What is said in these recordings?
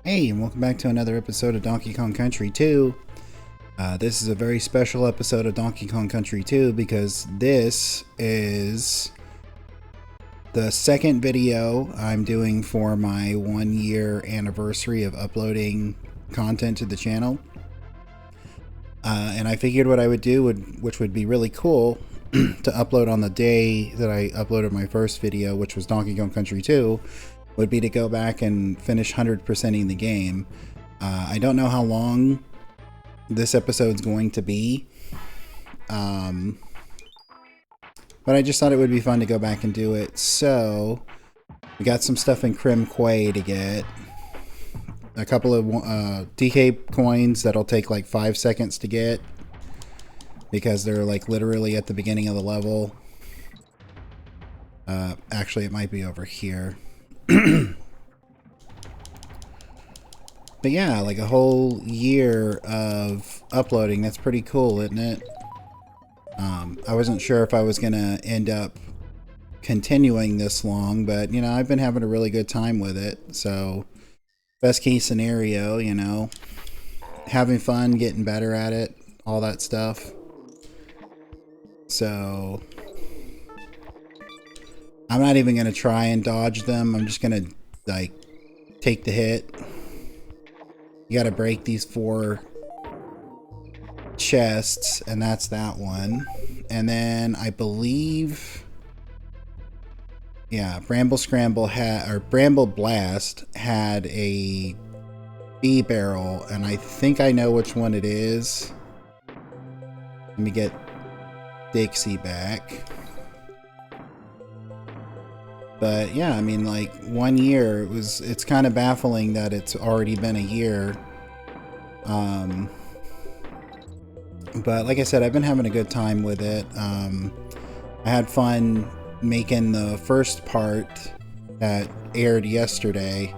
Hey, and welcome back to another episode of Donkey Kong Country 2. This is a very special episode of Donkey Kong Country 2 because this is the second video I'm doing for my 1 year anniversary of uploading content to the channel. And I figured what I would do, which would be really cool, to upload on the day that I uploaded my first video, which was Donkey Kong Country 2, would be to go back and finish 100%ing the game. I don't know how long this episode's going to be, but I just thought it would be fun to go back and do it. So we got some stuff in Crim Quay to get. A couple of DK coins that'll take like 5 seconds to get because they're like literally at the beginning of the level. Actually, it might be over here. But yeah, like a whole year of uploading. That's pretty cool, isn't it? I wasn't sure if I was gonna end up continuing this long, but you know, I've been having a really good time with it. So best case scenario, you know, having fun, getting better at it, all that stuff. So I'm not even going to try and dodge them. I'm just going to, like, take the hit. You got to break these 4 chests, and that's that one. And then I believe, yeah, Bramble Scramble had, or Bramble Blast had a B barrel, and I think I know which one it is. Let me get Dixie back. But yeah, I mean, like 1 year, it's kind of baffling that it's already been a year. But like I said, I've been having a good time with it. I had fun making the first part that aired yesterday.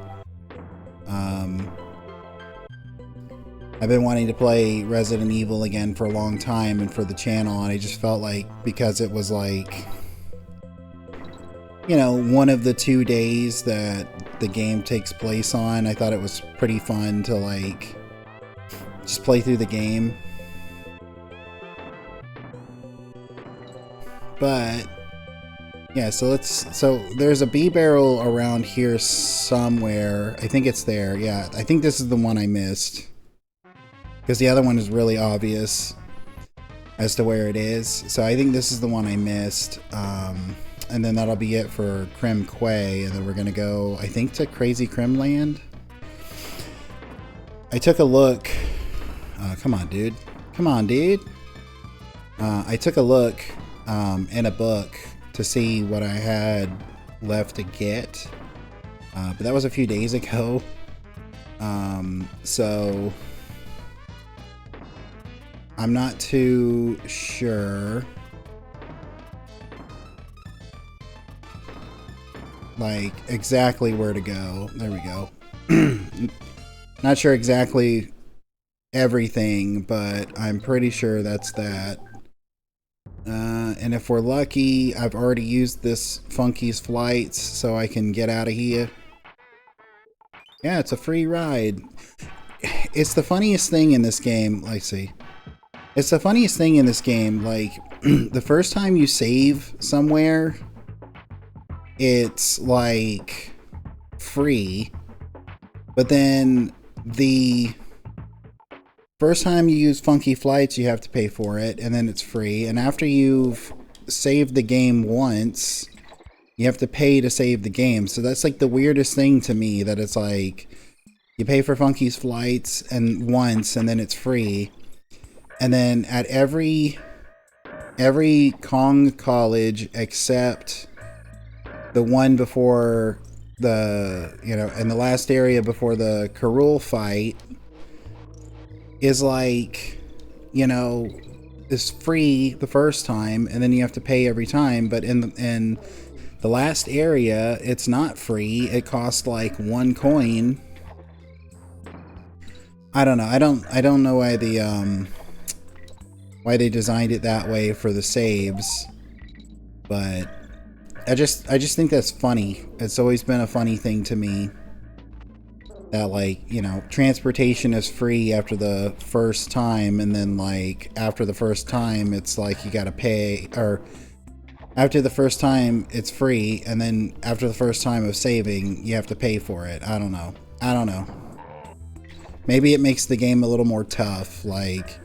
I've been wanting to play Resident Evil again for a long time and for the channel, and I just felt like because it was like, you know, one of the 2 days that the game takes place on, I thought it was pretty fun to like just play through the game. But yeah, so there's a B barrel around here somewhere. I think it's there. Yeah, I think this is the one I missed because the other one is really obvious as to where it is. So I think this is the one I missed. And then that'll be it for Crim Quay, and then we're gonna go, I think, to Crazy Crim Land. I took a look. Come on, dude. Come on, dude. I took a look in a book to see what I had left to get, but that was a few days ago. So I'm not too sure. Like exactly where to go. There we go. Not sure exactly everything, but I'm pretty sure that's that. And if we're lucky, I've already used this Funky's Flights so I can get out of here. Yeah, it's a free ride. It's the funniest thing in this game. Let's see. It's the funniest thing in this game. Like, the first time you save somewhere, it's like free, but then the first time you use Funky Flights, you have to pay for it, and then it's free. And after you've saved the game once, you have to pay to save the game. So that's like the weirdest thing to me, that it's like you pay for Funky's Flights and once, and then it's free. And then at every Kong college except the one before the, you know, in the last area before the K. Rool fight is like, you know, is free the first time, and then you have to pay every time. But in the last area, it's not free. It costs like 1 coin. I don't know. I don't know why they designed it that way for the saves, but I just think that's funny. It's always been a funny thing to me. that, like, you know, transportation is free after the first time, and then, like, after the first time it's like you gotta pay, or after the first time it's free, and then after the first time of saving you have to pay for it. I don't know. I don't know. Maybe it makes the game a little more tough, like,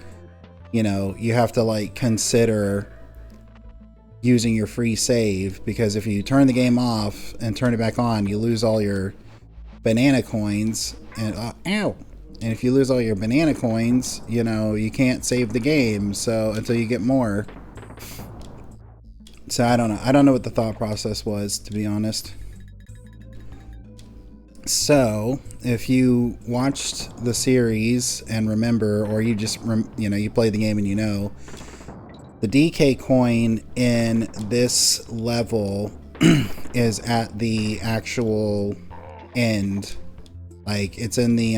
you know, you have to, like, consider using your free save, because if you turn the game off and turn it back on, you lose all your banana coins, and ow, and if you lose all your banana coins, you know, you can't save the game, so until you get more. So I don't know what the thought process was, to be honest. So if you watched the series and remember, or you just you know, you play the game and you know, the DK coin in this level is at the actual end. Like, it's in the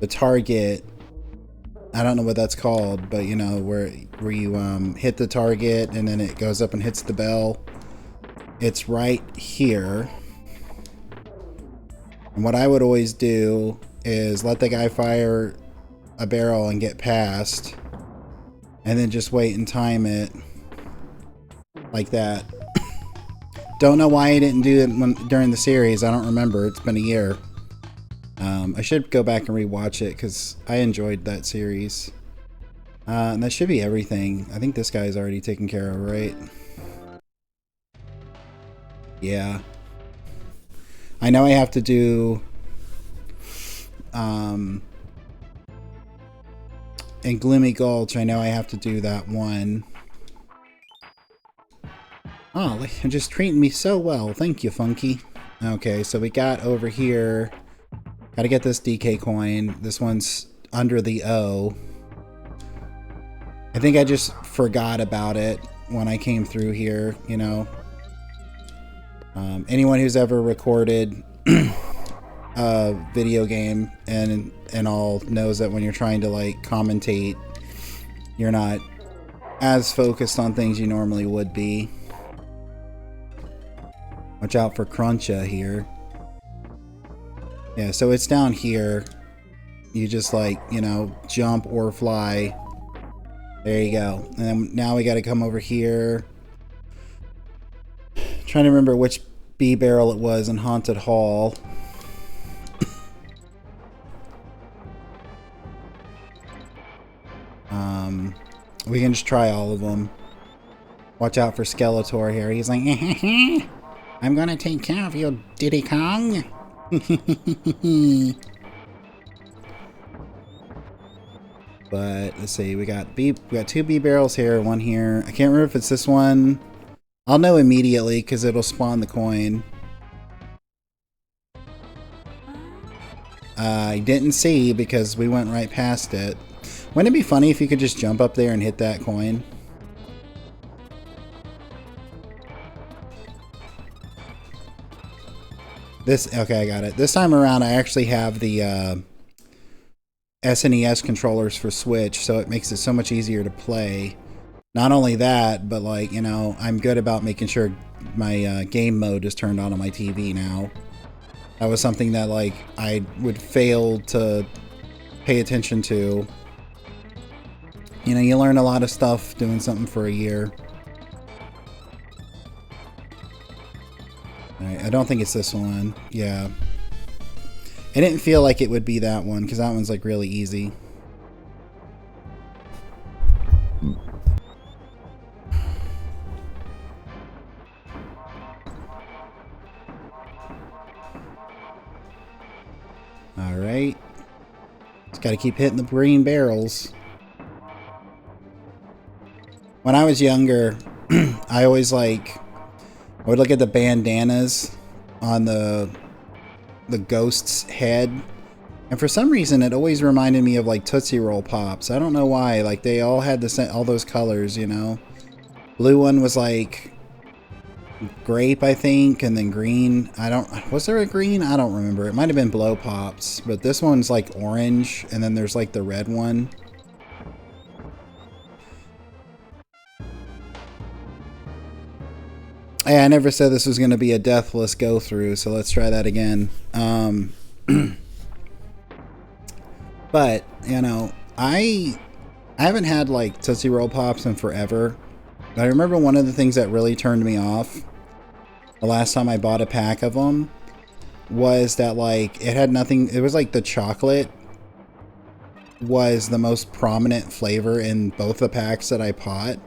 target. I don't know what that's called, but you know, where you hit the target and then it goes up and hits the bell. It's right here. And what I would always do is let the guy fire a barrel and get past, and then just wait and time it like that. Don't know why I didn't do it during the series. I don't remember. It's been a year. I should go back and rewatch it because I enjoyed that series. And that should be everything. I think this guy's already taken care of, right? Yeah. I know I have to do in Gloomy Gulch, I know I have to do that one. Oh, you're just treating me so well. Thank you, Funky. Okay, so we got over here. Gotta get this DK coin. This one's under the O. I think I just forgot about it when I came through here, you know. Anyone who's ever recorded a video game and all knows that when you're trying to, like, commentate, you're not as focused on things you normally would be. Watch out for Cruncha here. Yeah, so it's down here. You just, like, you know, jump or fly. There you go. And then now we got to come over here. Trying to remember which B barrel it was in Haunted Hall. We can just try all of them. Watch out for Skeletor here. He's like, I'm gonna take care of you, Diddy Kong. But let's see, we got two B barrels here, one here. I can't remember if it's this one. I'll know immediately because it'll spawn the coin. I didn't see because we went right past it. Wouldn't it be funny if you could just jump up there and hit that coin? Okay, I got it. This time around, I actually have the SNES controllers for Switch, so it makes it so much easier to play. Not only that, but, like, you know, I'm good about making sure my game mode is turned on my TV now. That was something that, like, I would fail to pay attention to. You know, you learn a lot of stuff doing something for a year. Alright, I don't think it's this one. Yeah. It didn't feel like it would be that one, because that one's, like, really easy. Alright. Just gotta keep hitting the green barrels. When I was younger, I always, like, I would look at the bandanas on the ghost's head, and for some reason it always reminded me of, like, Tootsie Roll Pops. I don't know why. Like, they all had the same, all those colors, you know. Blue one was like grape, I think, and then green. Was there a green? I don't remember. It might have been Blow Pops, but this one's like orange, and then there's like the red one. I never said this was going to be a deathless go through, so let's try that again. But you know, I haven't had like Tootsie Roll Pops in forever. But I remember one of the things that really turned me off the last time I bought a pack of them was that like it had nothing. It was like the chocolate was the most prominent flavor in both the packs that I bought.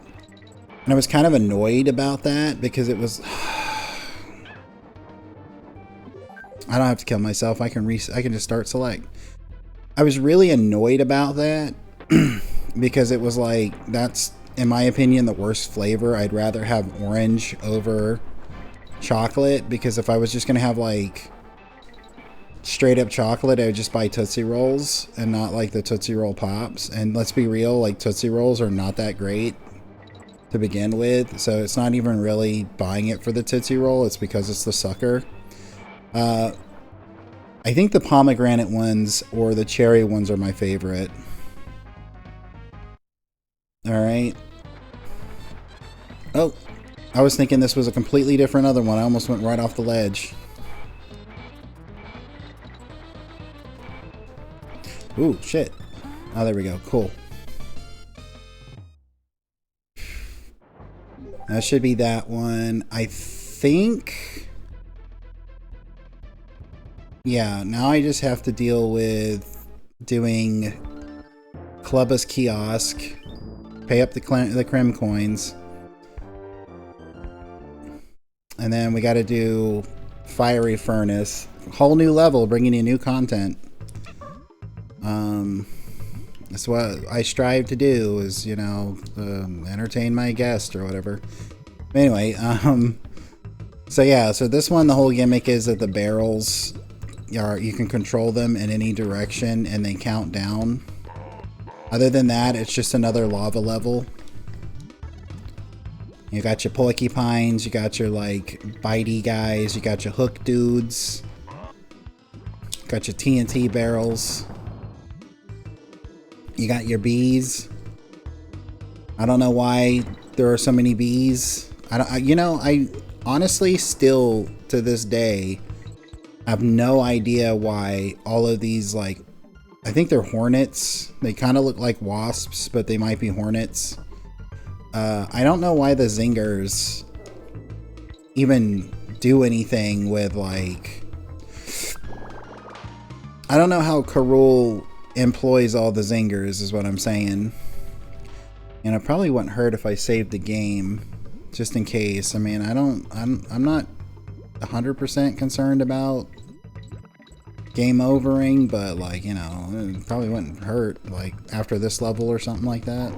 And I was kind of annoyed about that because it was... I don't have to kill myself. I can just start select. I was really annoyed about that because it was like, that's, in my opinion, the worst flavor. I'd rather have orange over chocolate, because if I was just going to have like straight up chocolate, I would just buy Tootsie Rolls and not like the Tootsie Roll Pops. And let's be real, like Tootsie Rolls are not that great to begin with, so it's not even really buying it for the Tootsie Roll, it's because it's the sucker. I think the pomegranate ones or the cherry ones are my favorite. Alright. Oh, I was thinking this was a completely different other one. I almost went right off the ledge. Ooh, shit. Oh, there we go. Cool. That should be that one. I think... Yeah, now I just have to deal with doing Clubba's Kiosk, pay up the Creme Coins, and then we got to do Fiery Furnace. Whole new level, bringing you new content. That's what I strive to do, is, you know, entertain my guest or whatever. Anyway, so yeah, so this one, the whole gimmick is that the barrels are, you can control them in any direction and they count down. Other than that, it's just another lava level. You got your porcupines, you got your like bitey guys, you got your hook dudes, got your TNT barrels. You got your bees. I don't know why there are so many bees. I honestly still to this day have no idea why all of these, like, I think they're hornets. They kind of look like wasps, but they might be hornets. I don't know why the zingers even do anything with, like, I don't know how K. Rool employs all the zingers, is what I'm saying. And it probably wouldn't hurt if I saved the game, just in case. I mean, I'm not 100% concerned about game overing, but like, you know, it probably wouldn't hurt, like, after this level or something like that.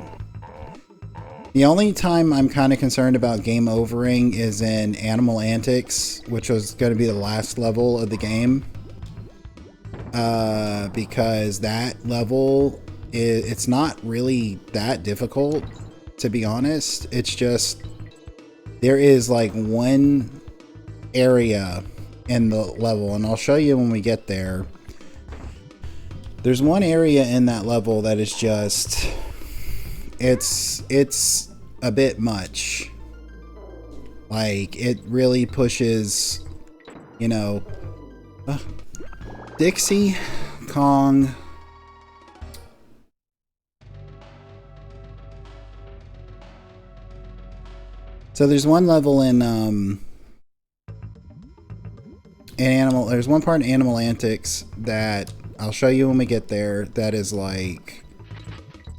The only time I'm kind of concerned about game overing is in Animal Antics, which was going to be the last level of the game. Because that level, it's not really that difficult, to be honest. It's just, there is like one area in the level, and I'll show you when we get there. There's one area in that level that is just, it's a bit much. Like, it really pushes, you know, Dixie Kong. So there's one level in there's one part in Animal Antics that I'll show you when we get there that is like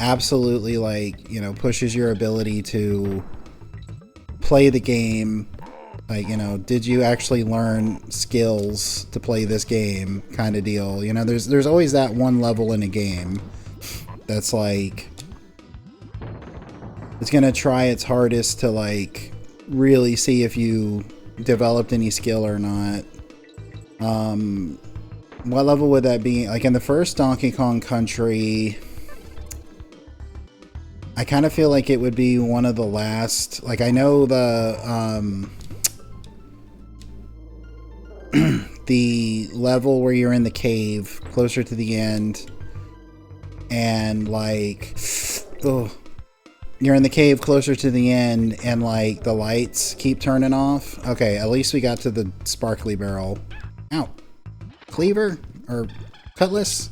absolutely, like, you know, pushes your ability to play the game. Like, you know, did you actually learn skills to play this game kind of deal? You know, there's always that one level in a game that's like, it's gonna try its hardest to like really see if you developed any skill or not. What level would that be? Like in the first Donkey Kong Country, I kind of feel like it would be one of the last. Like, I know the the level where you're in the cave closer to the end, and like, oh, you're in the cave closer to the end and like the lights keep turning off. Okay, at least we got to the sparkly barrel. Ow. Cleaver? Or cutlass?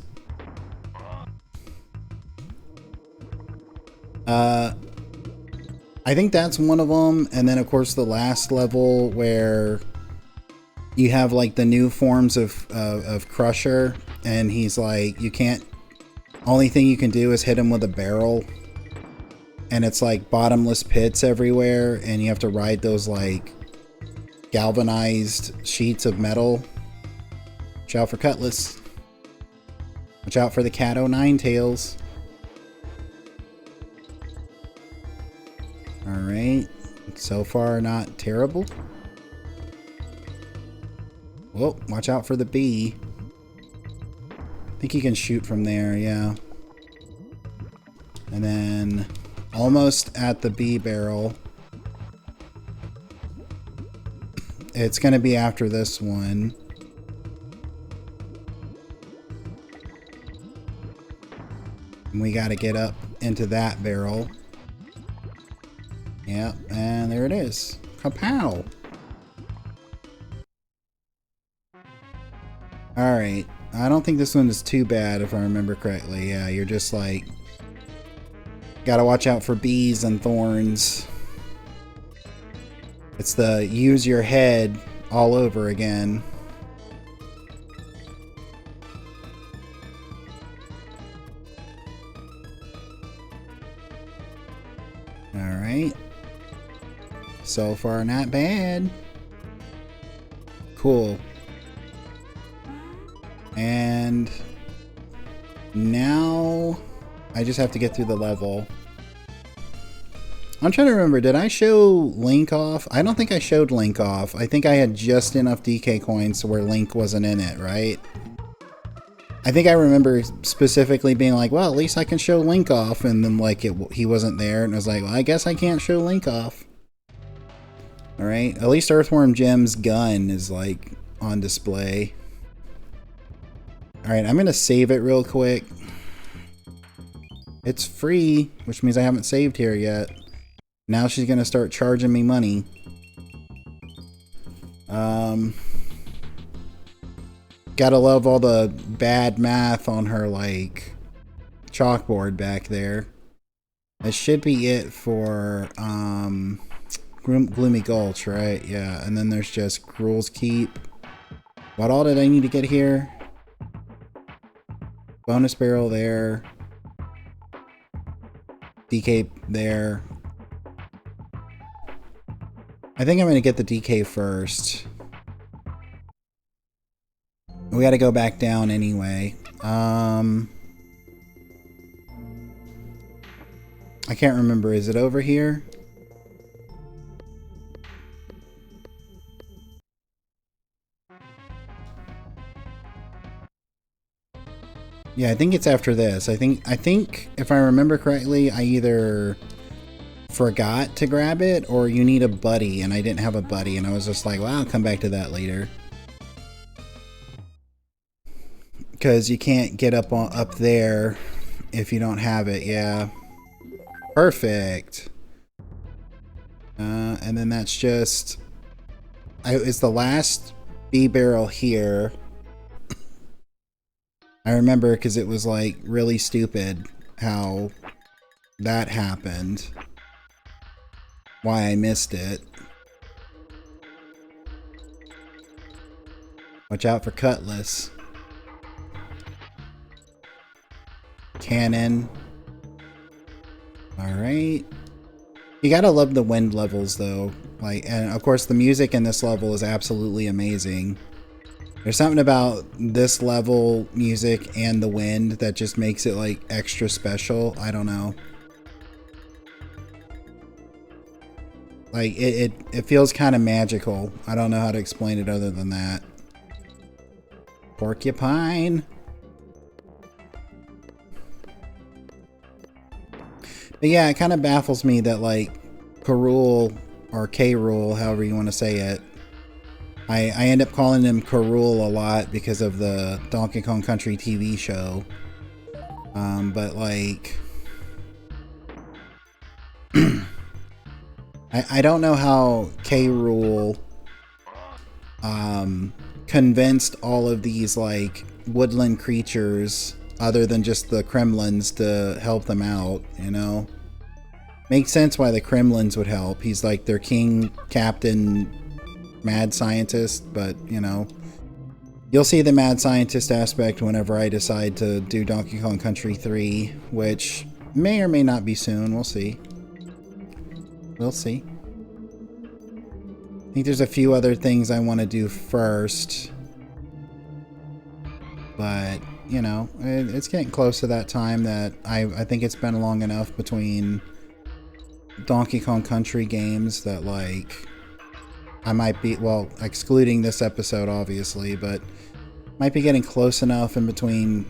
I think that's one of them. And then of course the last level where you have like the new forms of Crusher, and he's like, you can't, only thing you can do is hit him with a barrel, and it's like bottomless pits everywhere, and you have to ride those like galvanized sheets of metal. Watch out for Cutlass. Watch out for the Cat O' Tails. Alright, so far not terrible. Whoa, watch out for the bee. I think you can shoot from there, yeah. And then almost at the bee barrel. It's going to be after this one. And we got to get up into that barrel. Yep, and there it is. Kapow! Alright, I don't think this one is too bad if I remember correctly. Yeah, you're just like, gotta watch out for bees and thorns. It's the use your head all over again. Alright. So far not bad. Cool. And now I just have to get through the level. I'm trying to remember, did I show Link off? I don't think I showed Link off. I think I had just enough DK coins to where Link wasn't in it, right? I think I remember specifically being like, well, at least I can show Link off, and then like he wasn't there, and I was like, well, I guess I can't show Link off. Alright, at least Earthworm Jim's gun is like on display. Alright, I'm gonna save it real quick. It's free, which means I haven't saved here yet. Now she's gonna start charging me money. Gotta love all the bad math on her, like, chalkboard back there. That should be it for, Gloomy Gulch, right? Yeah, and then there's just Gruul's Keep. What all did I need to get here? Bonus barrel there. DK there. I think I'm going to get the DK first. We got to go back down anyway. I can't remember. Is it over here? Yeah, I think it's after this. I think if I remember correctly, I either forgot to grab it or you need a buddy, and I didn't have a buddy, and I was just like, well, I'll come back to that later. Because you can't get up there if you don't have it. Yeah. Perfect. And then that's just... it's the last bee barrel here. I remember because it was like really stupid how that happened. Why I missed it. Watch out for Cutlass. Cannon. Alright. You gotta love the wind levels though. Like, and of course the music in this level is absolutely amazing. There's something about this level music and the wind that just makes it like extra special. I don't know. Like it feels kind of magical. I don't know how to explain it other than that. Porcupine. But yeah, it kind of baffles me that like K. Rool, however you want to say it. I end up calling him K. Rool a lot because of the Donkey Kong Country TV show. But like, I don't know how K. Rool convinced all of these like woodland creatures other than just the Kremlins to help them out, you know? Makes sense why the Kremlins would help. He's like their king, captain, mad scientist, but you know, you'll see the mad scientist aspect whenever I decide to do Donkey Kong Country 3, which may or may not be soon. We'll see. We'll see. I think there's a few other things I want to do first. But, you know, it's getting close to that time that I think it's been long enough between Donkey Kong Country games that, like, I might be, well, excluding this episode, obviously, but might be getting close enough in between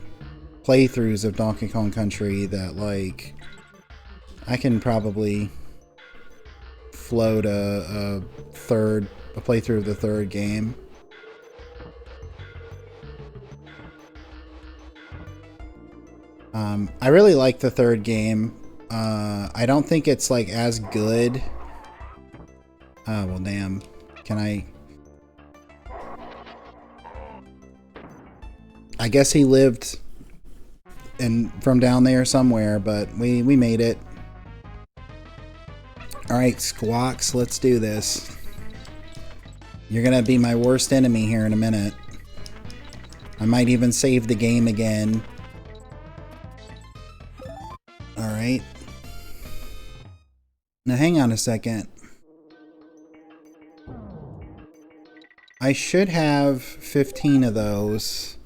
playthroughs of Donkey Kong Country that, like, I can probably float a playthrough of the third game. I really like the third game. I don't think it's like as good. Oh, well, damn. Can I guess he lived from down there somewhere, but we made it. Alright, Squawks, let's do this. You're gonna be my worst enemy here in a minute. I might even save the game again. Alright. Now hang on a second. I should have 15 of those.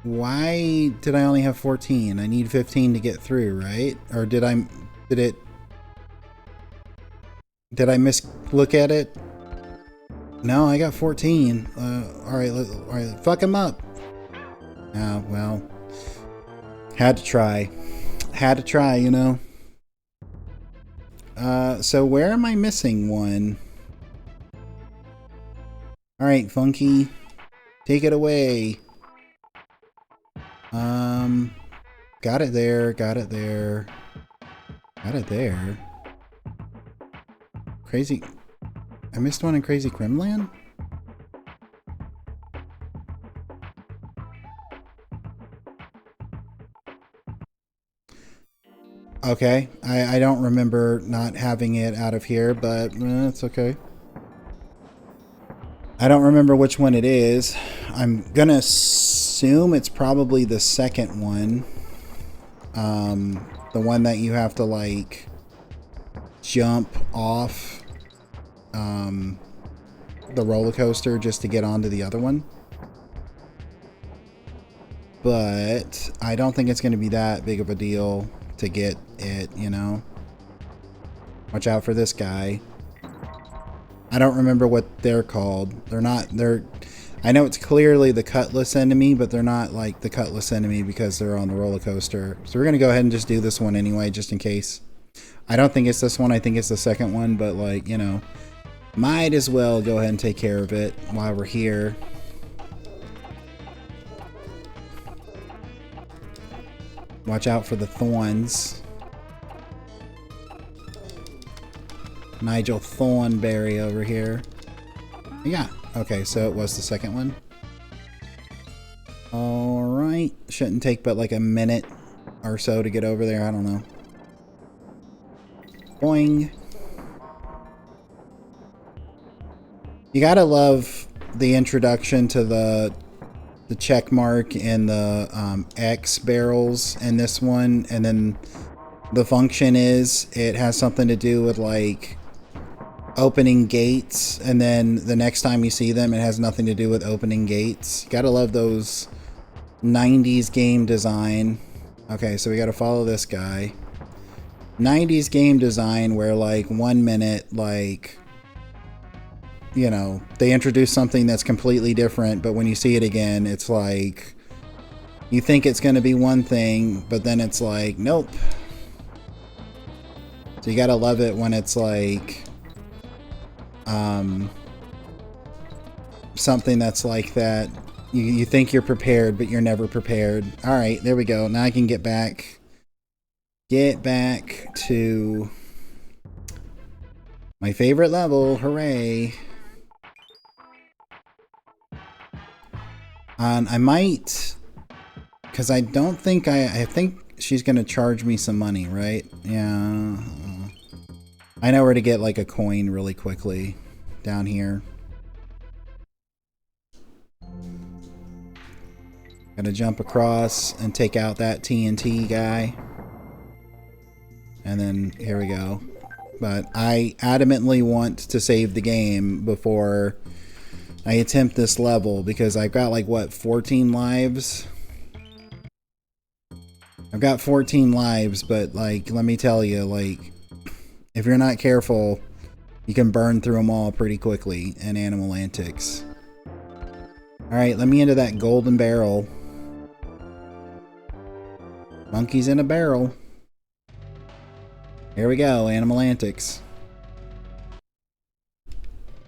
Why did I only have 14? I need 15 to get through, right? Or did I look at it? No, I got 14. Alright, fuck him up. Oh, well. Had to try, you know. So where am I missing one? Alright, Funky. Take it away. Got it there. Crazy. I missed one in Crazy Kremland? Okay, I don't remember not having it out of here, but it's okay. I don't remember which one it is. I'm gonna assume it's probably the second one. The one that you have to like jump off the roller coaster just to get onto the other one. But I don't think it's going to be that big of a deal to get it, you know. Watch out for this guy. I don't remember what they're called. I know it's clearly the Cutlass enemy, but they're not like the Cutlass enemy because they're on the roller coaster. So we're going to go ahead and just do this one anyway, just in case. I don't think it's this one. I think it's the second one, but like, you know, might as well go ahead and take care of it while we're here. Watch out for the thorns. Nigel Thornberry over here. Yeah. Okay, so it was the second one. Alright. Shouldn't take but like a minute or so to get over there. I don't know. Boing. You gotta love the introduction to the check mark and the X barrels in this one. And then the function is it has something to do with like opening gates, and then the next time you see them it has nothing to do with opening gates. You gotta love those 90s game design. Okay, so we gotta follow this guy. 90s game design where like 1 minute, like, you know, they introduce something that's completely different, but when you see it again it's like you think it's gonna be one thing, but then it's like nope. So you gotta love it when it's like something that's like that. You think you're prepared, but you're never prepared. Alright, there we go. Now I can get back to my favorite level. Hooray. And I might, because I don't think I think she's going to charge me some money, right? Yeah. I know where to get like a coin really quickly down here. Gotta jump across and take out that TNT guy. And then here we go. But I adamantly want to save the game before I attempt this level because I've got like, what, 14 lives? I've got 14 lives, but like, let me tell you, like, if you're not careful, you can burn through them all pretty quickly in Animal Antics. Alright, let me into that golden barrel. Monkeys in a barrel. Here we go, Animal Antics.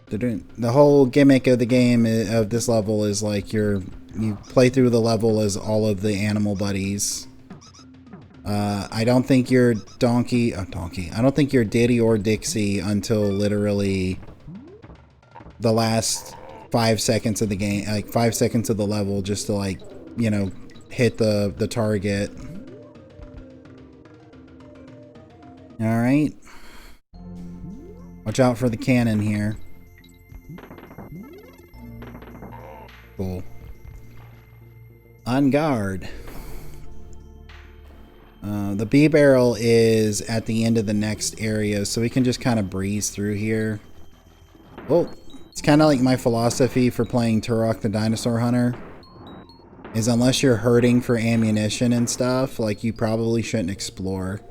The whole gimmick of the game, of this level, is like you play through the level as all of the animal buddies. I don't think you're Donkey. I don't think you're Diddy or Dixie until literally the last 5 seconds of the game, like 5 seconds of the level, just to like, you know, hit the target. All right. Watch out for the cannon here. Cool. On guard. The B barrel is at the end of the next area, so we can just kind of breeze through here. Oh, it's kind of like my philosophy for playing Turok the Dinosaur Hunter. Is unless you're hurting for ammunition and stuff, like you probably shouldn't explore.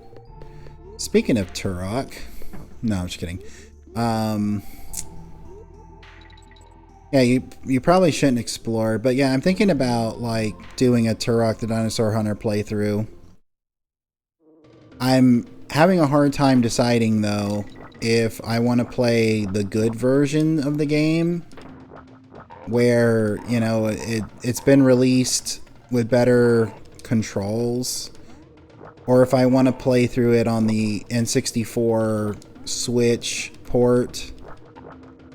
Speaking of Turok, no, I'm just kidding. Yeah, you probably shouldn't explore, but yeah, I'm thinking about like doing a Turok the Dinosaur Hunter playthrough. I'm having a hard time deciding though if I want to play the good version of the game, where, you know, it's been released with better controls, or if I want to play through it on the N64 Switch port.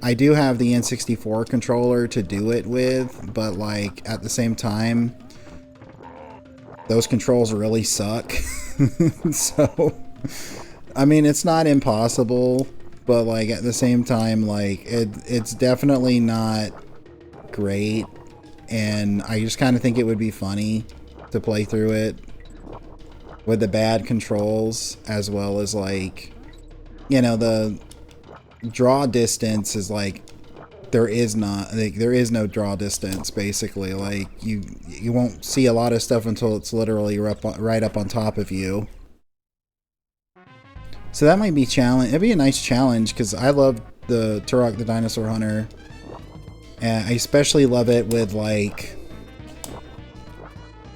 I do have the N64 controller to do it with, but like at the same time, those controls really suck. So, I mean, it's not impossible, but like at the same time, like it's definitely not great, and I just kind of think it would be funny to play through it with the bad controls, as well as like, you know, the draw distance is like there is no draw distance basically. Like you won't see a lot of stuff until it's literally right up on top of you. So that might be it'd be a nice challenge, because I love the Turok the Dinosaur Hunter, and I especially love it with like,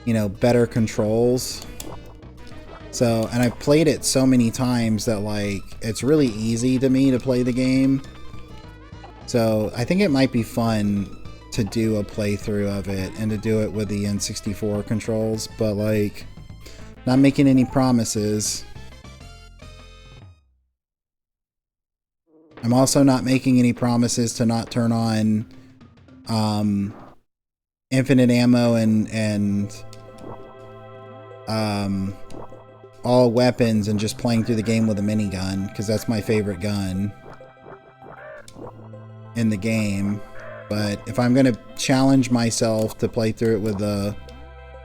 you know, better controls. So, and I've played it so many times that like it's really easy to me to play the game. So I think it might be fun to do a playthrough of it and to do it with the N64 controls, but like not making any promises. I'm also not making any promises to not turn on infinite ammo and all weapons and just playing through the game with a minigun, because that's my favorite gun in the game. But if I'm going to challenge myself to play through it with the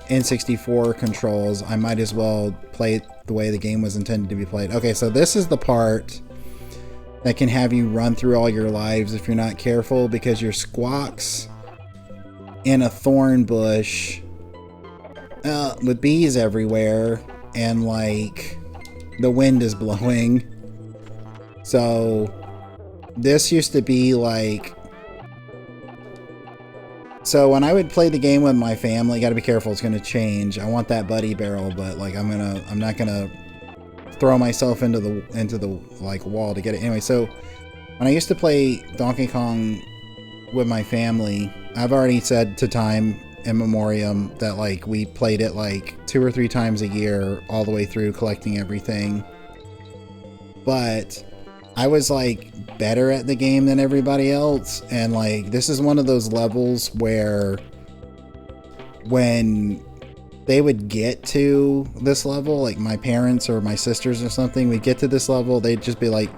N64 controls, I might as well play it the way the game was intended to be played. Okay, so this is the part that can have you run through all your lives if you're not careful, because your squawks in a thorn bush with bees everywhere, and like the wind is blowing. So this used to be like, so when I would play the game with my family, gotta be careful, it's gonna change. I want that buddy barrel, but like I'm not gonna throw myself into the like wall to get it. Anyway, so when I used to play Donkey Kong with my family. I've already said to time in memoriam that like we played it like 2 or 3 times a year all the way through, collecting everything. But I was like better at the game than everybody else, and like this is one of those levels where when they would get to this level, like my parents or my sisters or something, we'd get to this level, they'd just be like,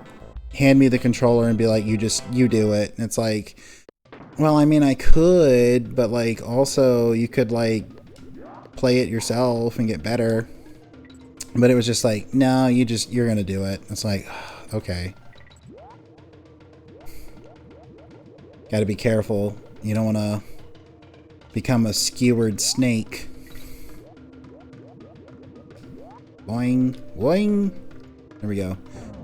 hand me the controller and be like, you do it. And it's like, well, I mean, I could, but like also you could like play it yourself and get better. But it was just like, no, you're gonna do it. It's like, okay. Gotta be careful. You don't wanna become a skewered snake. Boing, boing. There we go.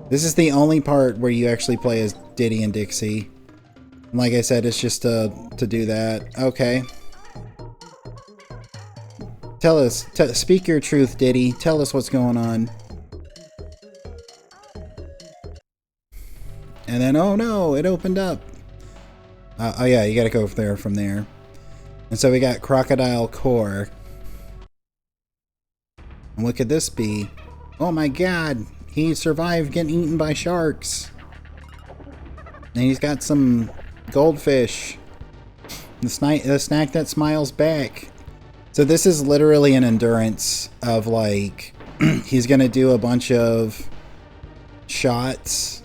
This is the only part where you actually play as Diddy and Dixie. And like I said, it's just to do that. Okay. Tell us, speak your truth, Diddy. Tell us what's going on. And then, oh no, it opened up. Oh yeah, you gotta go there from there. And so we got Crocodile Core. And what could this be? Oh my god, he survived getting eaten by sharks. And he's got some goldfish. The snack that smiles back. So this is literally an endurance of like, he's gonna do a bunch of shots.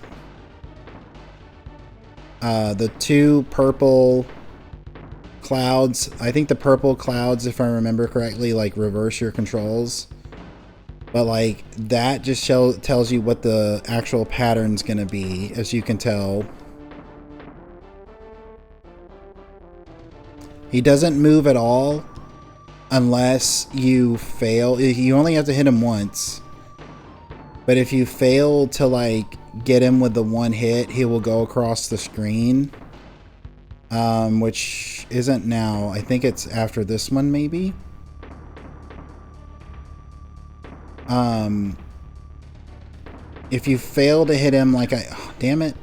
The 2 purple clouds, I think the purple clouds, if I remember correctly, like reverse your controls. But like that just tells you what the actual pattern's gonna be, as you can tell. He doesn't move at all unless you fail. You only have to hit him once. But if you fail to like get him with the 1 hit, he will go across the screen. Which isn't now. I think it's after this one maybe. If you fail to hit him like damn it.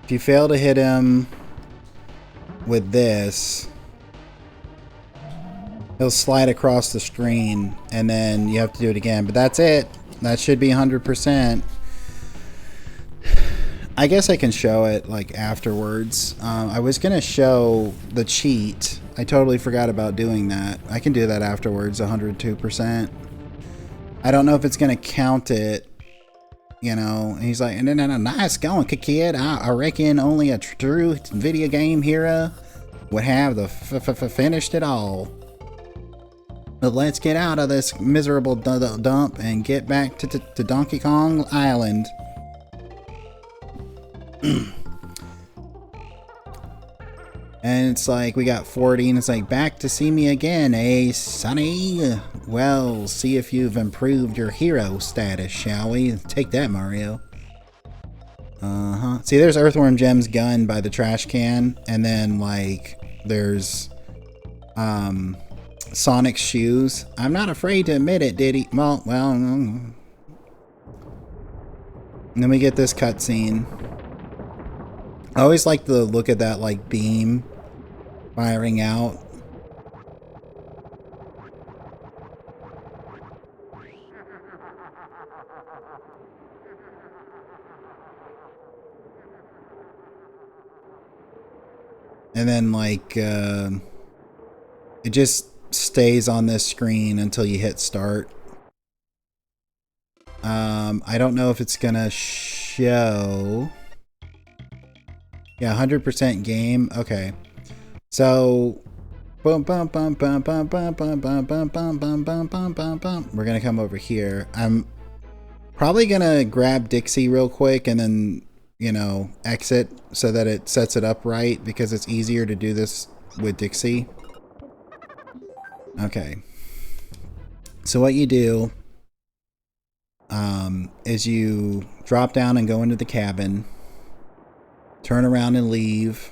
If you fail to hit him with this, he'll slide across the screen and then you have to do it again. But that's it. That should be 100%. I guess I can show it like afterwards. I was going to show the cheat. I totally forgot about doing that. I can do that afterwards, 102%. I don't know if it's going to count it. You know, and he's like, no, nice going, kid. I reckon only a true video game hero would have the finished it all. But let's get out of this miserable dump and get back to Donkey Kong Island. And it's like, we got 40, and it's like, back to see me again, eh, Sonny? Well, see if you've improved your hero status, shall we? Take that, Mario. See, there's Earthworm Jim's gun by the trash can, and then, like, there's, Sonic's shoes. I'm not afraid to admit it, Diddy. Well, and then we get this cutscene. I always like the look at that, like, beam firing out. And then, like, it just stays on this screen until you hit start. I don't know if it's gonna show. Yeah, 100% game. Okay. So, we're gonna come over here. I'm probably gonna grab Dixie real quick and then, you know, exit so that it sets it up right, because it's easier to do this with Dixie. Okay. So what you do is you drop down and go into the cabin, turn around and leave.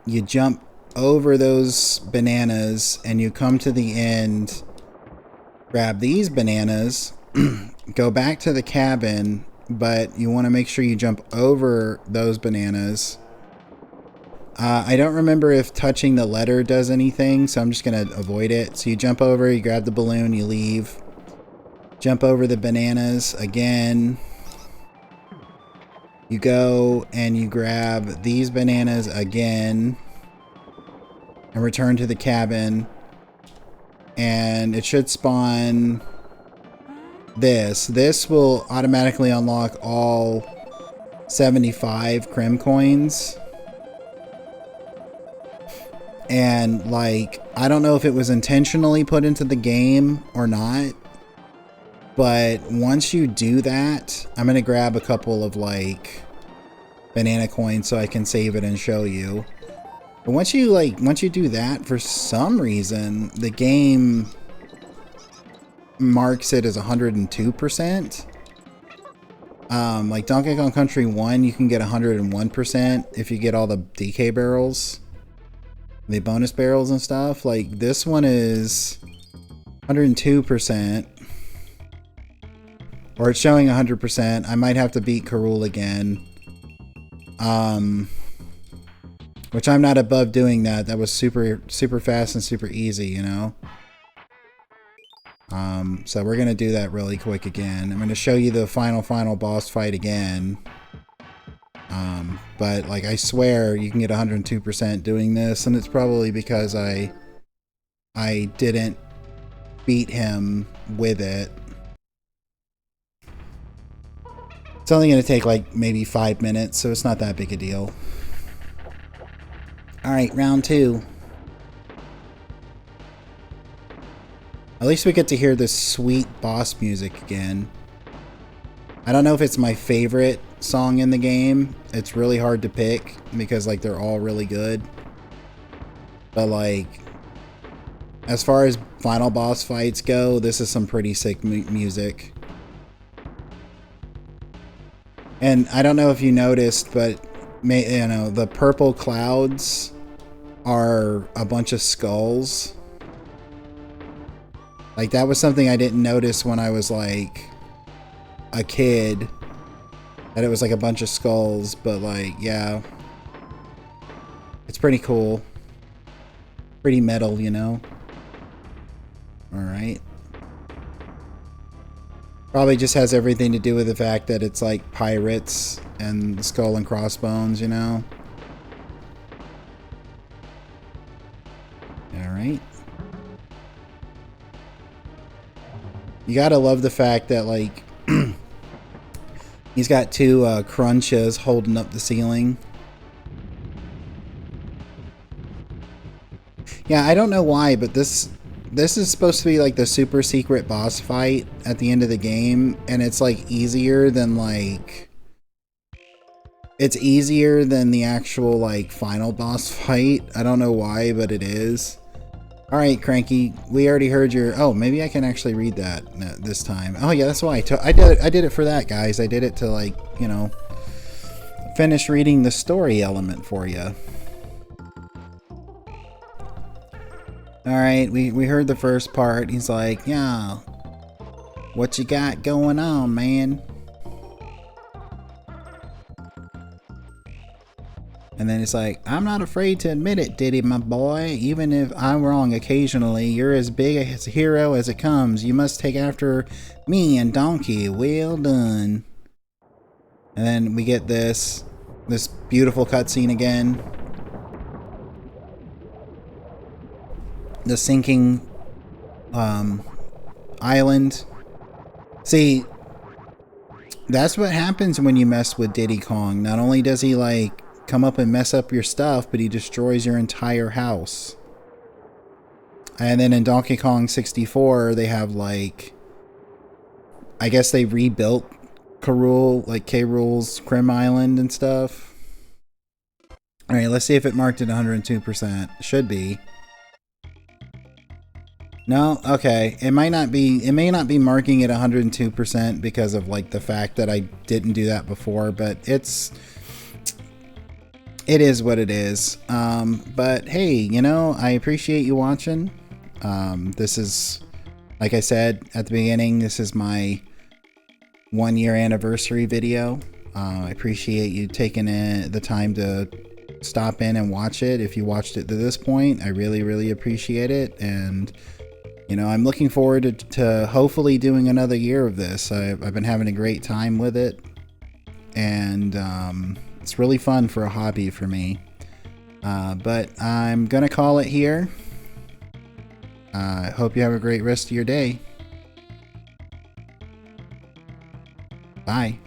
You jump over those bananas and you come to the end, grab these bananas, go back to the cabin, but you want to make sure you jump over those bananas. I don't remember if touching the letter does anything, so I'm just going to avoid it. So you jump over, you grab the balloon, you leave. Jump over the bananas again. You go and you grab these bananas again and return to the cabin. And it should spawn this. This will automatically unlock all 75 Crim coins. And like, I don't know if it was intentionally put into the game or not, but once you do that, I'm gonna grab a couple of like banana coins so I can save it and show you. But once you do that, for some reason the game marks it as 102%. Like Donkey Kong Country 1, you can get 101% if you get all the DK barrels, the bonus barrels and stuff. Like this one is 102%, or it's showing 100%. I might have to beat K. Rool again, which I'm not above doing that. That was super fast and super easy, you know. So we're gonna do that really quick again. I'm gonna show you the final boss fight again. But like, I swear you can get 102% doing this, and it's probably because I didn't beat him with it. It's only going to take like maybe 5 minutes, so it's not that big a deal. Alright, round 2. At least we get to hear this sweet boss music again. I don't know if it's my favorite song in the game. It's really hard to pick because like they're all really good. But like, as far as final boss fights go, this is some pretty sick music. And I don't know if you noticed, but you know, the purple clouds are a bunch of skulls. Like, that was something I didn't notice when I was like a kid, that it was like a bunch of skulls, but like, yeah, it's pretty cool, pretty metal, you know. All right. Probably just has everything to do with the fact that it's like pirates and skull and crossbones, you know. All right. You gotta love the fact that like he's got two crunches holding up the ceiling. Yeah, I don't know why, but this is supposed to be like the super secret boss fight at the end of the game, and it's like easier than like, it's easier than the actual like final boss fight. I don't know why, but it is. All right, Cranky, we already heard your... Oh, maybe I can actually read that this time. Oh yeah, that's why I did it for that, guys. I did it to like, you know, finish reading the story element for you. All right, we heard the first part. He's like, yeah, what you got going on, man? And then it's like, I'm not afraid to admit it, Diddy, my boy. Even if I'm wrong occasionally, you're as big a hero as it comes. You must take after me and Donkey. Well done. And then we get this beautiful cutscene again. The sinking island. See, that's what happens when you mess with Diddy Kong. Not only does he like come up and mess up your stuff, but he destroys your entire house. And then in Donkey Kong 64, they have like, I guess they rebuilt K. Rool, like K. Rool's Crim Island and stuff. All right, let's see if it marked it 102%. Should be. No, okay. It might not be. It may not be marking it 102% because of like the fact that I didn't do that before, but it is what it is. But hey, you know, I appreciate you watching. This is, like I said at the beginning, this is my 1-year anniversary video. I appreciate you taking the time to stop in and watch it. If you watched it to this point, I really, really appreciate it. And, you know, I'm looking forward to hopefully doing another year of this. I've been having a great time with it. And it's really fun for a hobby for me. But I'm going to call it here. I hope you have a great rest of your day. Bye.